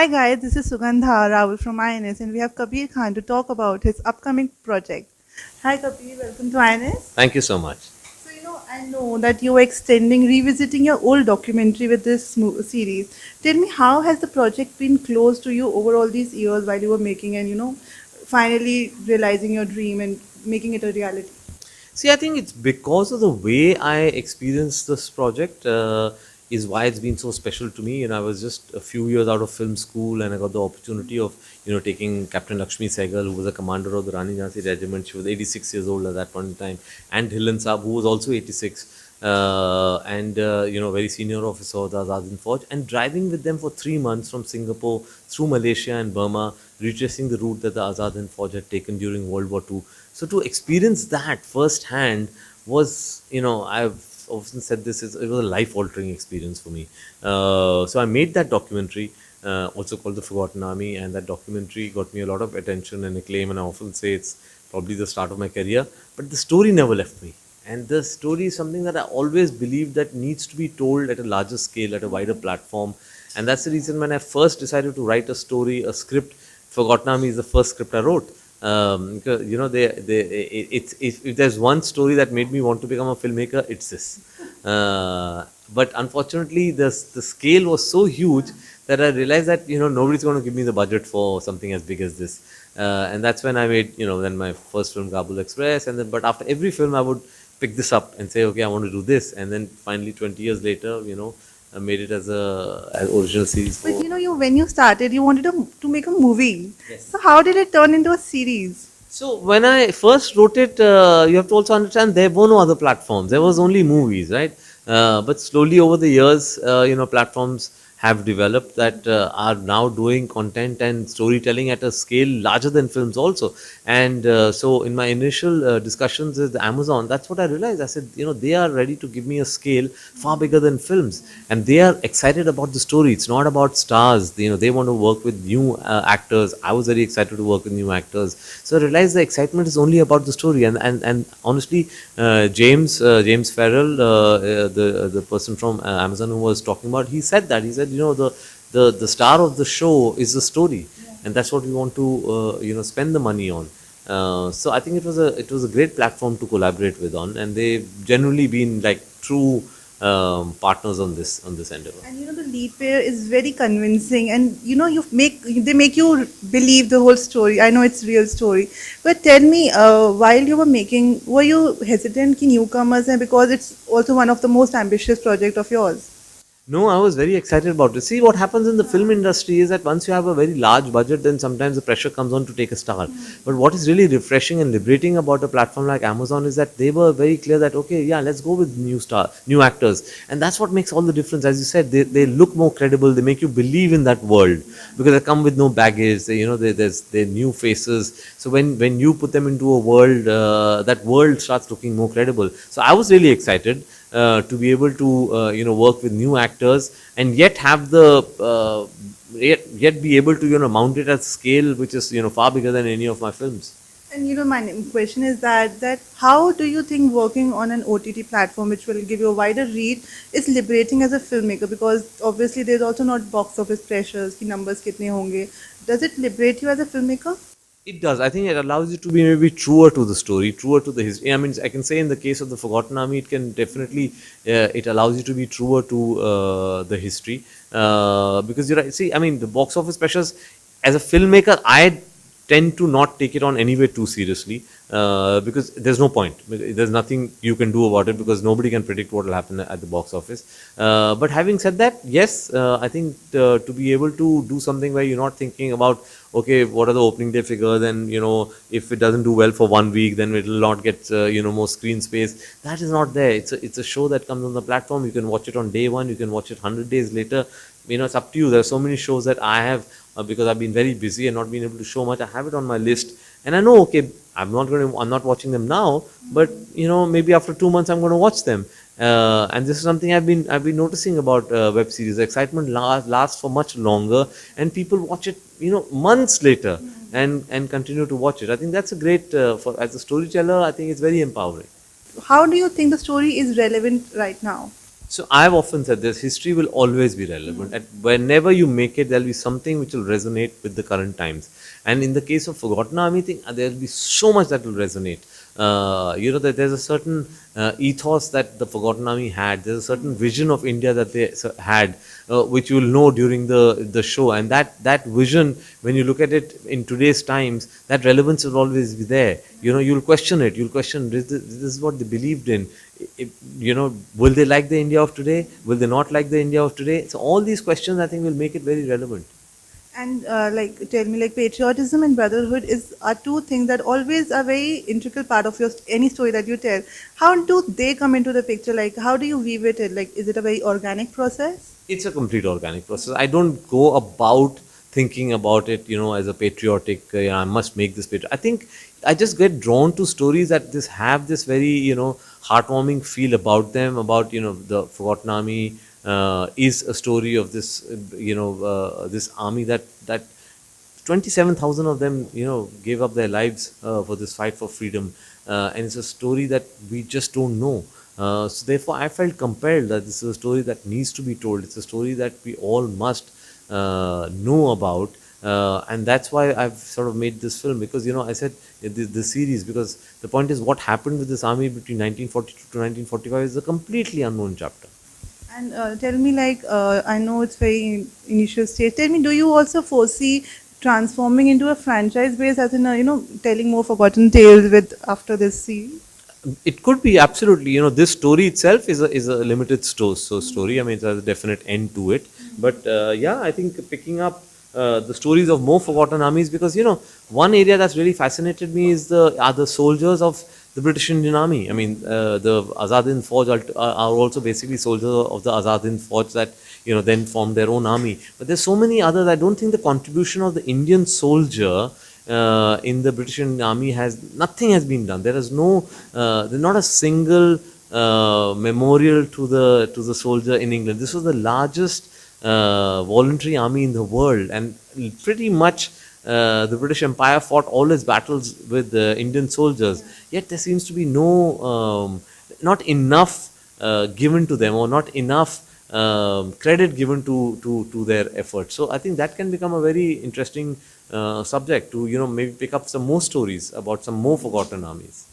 Hi guys, this is Sugandha Rahul from INS and we have Kabir Khan to talk about his upcoming project. Hi Kabir, welcome to INS. Thank you so much. So I know that you are extending, revisiting your old documentary with this series. Tell me, how has the project been close to you over all these years while you were making and finally realizing your dream and making it a reality? See, I think it's because of the way I experienced this project is why it's been so special to me. I was just a few years out of film school, and I got the opportunity of taking Captain Lakshmi Sehgal, who was a commander of the Rani Jhansi Regiment. She was 86 years old at that point in time, and Hillen Saab, who was also 86. And very senior officer of the Azaadi Fauj, and driving with them for 3 months from Singapore through Malaysia and Burma, retracing the route that the Azaadi Fauj had taken during World War II. So to experience that firsthand was, I've often said this, it was a life-altering experience for me. So I made that documentary, also called The Forgotten Army, and that documentary got me a lot of attention and acclaim, and I often say it's probably the start of my career. But the story never left me. And the story is something that I always believe that needs to be told at a larger scale, at a wider platform. And that's the reason when I first decided to write a story, a script, Forgotten Army is the first script I wrote. Because, if there's one story that made me want to become a filmmaker, it's this. But unfortunately, the scale was so huge that I realized that nobody's going to give me the budget for something as big as this. And that's when I made then my first film, Kabul Express, and then but after every film I would pick this up and say, okay, I want to do this, and then finally 20 years later, I made it as as original series. But you when you started, you wanted to make a movie. Yes. So how did it turn into a series? So when I first wrote it, you have to also understand there were no other platforms. There was only movies, right? But slowly over the years, platforms have developed that are now doing content and storytelling at a scale larger than films also. And so in my initial discussions with Amazon, that's what I realized. I said, they are ready to give me a scale far bigger than films, and they are excited about the story. It's not about stars. They want to work with new actors. I was very excited to work with new actors. So I realized the excitement is only about the story. And honestly, James Farrell, the person from Amazon who was talking about, he said that. He said, the star of the show is the story, and that's what we want to spend the money on. So I think it was a great platform to collaborate with on, and they've generally been like true partners on this endeavor. And the lead pair is very convincing, and they make you believe the whole story. I know it's real story, but tell me, while you were making, were you hesitant ki newcomers, and because it's also one of the most ambitious project of yours? No, I was very excited about it. See, what happens in the film industry is that once you have a very large budget, then sometimes the pressure comes on to take a star. But what is really refreshing and liberating about a platform like Amazon is that they were very clear that, okay, yeah, let's go with new actors. And that's what makes all the difference. As you said, they look more credible. They make you believe in that world because they come with no baggage. They're new faces. So when you put them into a world, that world starts looking more credible. So I was really excited. To be able to work with new actors and yet have the yet be able to mount it at scale which is far bigger than any of my films. And my question is that how do you think working on an OTT platform which will give you a wider reach is liberating as a filmmaker? Because obviously there's also not box office pressures, ki numbers kitne honge. Does it liberate you as a filmmaker? It does. I think it allows you to be maybe truer to the story, truer to the history. I mean, I can say in the case of the Forgotten Army, it can definitely, it allows you to be truer to the history. Because you're right. See, I mean, the box office pressures, as a filmmaker, I tend to not take it on anyway too seriously because there's no point. There's nothing you can do about it because nobody can predict what will happen at the box office. But having said that, yes, I think to be able to do something where you're not thinking about, okay, what are the opening day figures, and if it doesn't do well for 1 week, then it will not get more screen space. That is not there. It's a show that comes on the platform. You can watch it on day one. You can watch it 100 days later. It's up to you. There are so many shows that I have because I've been very busy and not been able to show much. I have it on my list, and I know, okay, I'm not watching them now, but maybe after 2 months I'm going to watch them. And this is something I've been noticing about web series. The excitement lasts for much longer, and people watch it months later and continue to watch it. I think that's a great as a storyteller. I think it's very empowering. How do you think the story is relevant right now? So I've often said this: history will always be relevant. And whenever you make it, there'll be something which will resonate with the current times. And in the case of Forgotten Army thing, there'll be so much that will resonate. That there's a certain ethos that the Forgotten Army had. There's a certain vision of India that they had, which you will know during the show. And that vision, when you look at it in today's times, that relevance will always be there. You'll question it. You'll question, this is what they believed in. Will they like the India of today? Will they not like the India of today? So all these questions, I think, will make it very relevant. And like, tell me, like, patriotism and brotherhood are two things that always are very integral part of your any story that you tell. How do they come into the picture? Like, how do you weave it in? Like, is it a very organic process? It's a complete organic process. I don't go about thinking about it, as a patriotic. I must make this patriotic. I think I just get drawn to stories that have this very, heartwarming feel about them. About the Forgotten Army is a story of this, this army that 27,000 of them, gave up their lives for this fight for freedom, and it's a story that we just don't know. So therefore, I felt compelled that this is a story that needs to be told. It's a story that we all must know about, and that's why I've sort of made this film. Because I said the series, because the point is, what happened with this army between 1942 to 1945 is a completely unknown chapter. And tell me, like, I know it's very initial stage. Tell me, do you also foresee transforming into a franchise base, as in, telling more forgotten tales with after this series? It could be, absolutely. This story itself is a limited story. I mean, it has a definite end to it. But yeah, I think picking up the stories of more forgotten armies, because one area that's really fascinated me is the soldiers of the British Indian Army. I mean, the Azaadi Hind Fauj are also basically soldiers of the Azaadi Hind Fauj that then formed their own army. But there's so many others. I don't think the contribution of the Indian soldier in the British Indian Army nothing has been done. There is there's not a single memorial to the soldier in England. This was the largest voluntary army in the world, and pretty much the British Empire fought all its battles with Indian soldiers. Yet there seems to be not enough given to them, or not enough credit given to their efforts. So I think that can become a very interesting subject to maybe pick up some more stories about some more forgotten armies.